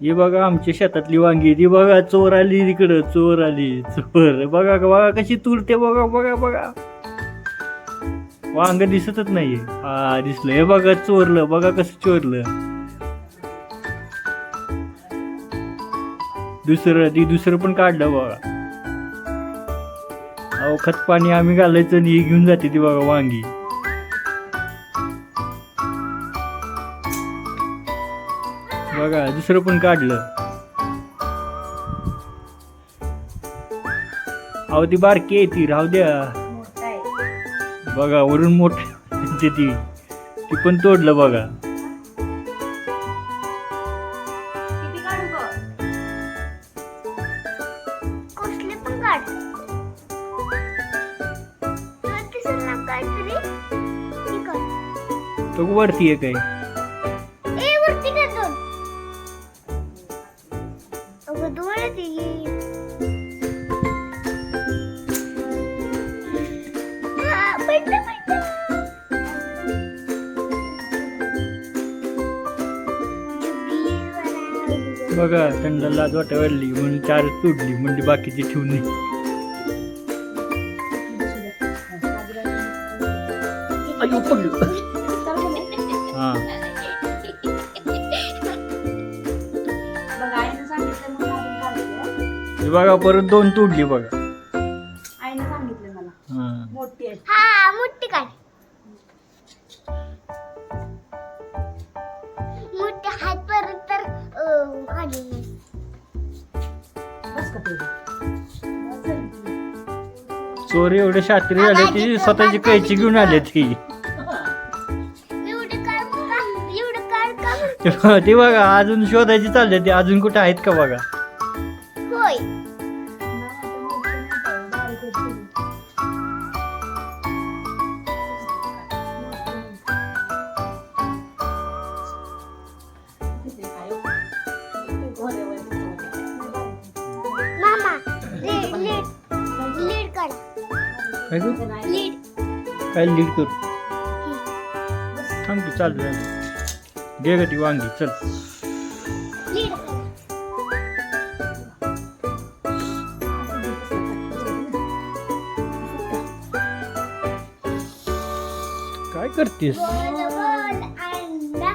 ही बघा आमच्या शेतातली वांगी. ती बघा चोर आली तिकडं, चोर आली, चोर. बघा बघा कशी तुरते, बघा बघा बघा. वांग दिसतच नाहीये. हा दिसलं. हे बघा चोरलं, बघा कसं चोरलं. दुसरं पण काढलं बघा. अहो खत पाणी आम्ही घालायचं आणि ही घेऊन जाते ती बघा वांगी. बघा दुसरं पण काढलं. अहो ती बारकी आहे ती, राहू द्या. बघा वरून मोठं ती पण तोडलं बघा. तो वरती आहे काय? बघा त्यांना लाज वाटायला म्हणून चारच तोडली, म्हणजे बाकीची ठेवून नाही. हा बघा परत 2 तोडली बघा. आईने सांगितलं मला मोठी आहे. हा मोठी काय मोठे हात परत तर काढले नाही. बस का ते? चोर एवढे शात्री झाले ती स्वतःची कैची घेऊन आले ती. एवढं काढ का ते बघा अजून शोधायची चालले ती, अजून कुठे आहेत का बघा. होय मामा लीड काढ. काय करू? लीड काय लीड करू? थांब की चालू झालं. घे ग ती वांगी चल. लीड काय करतेस? बोल अंडा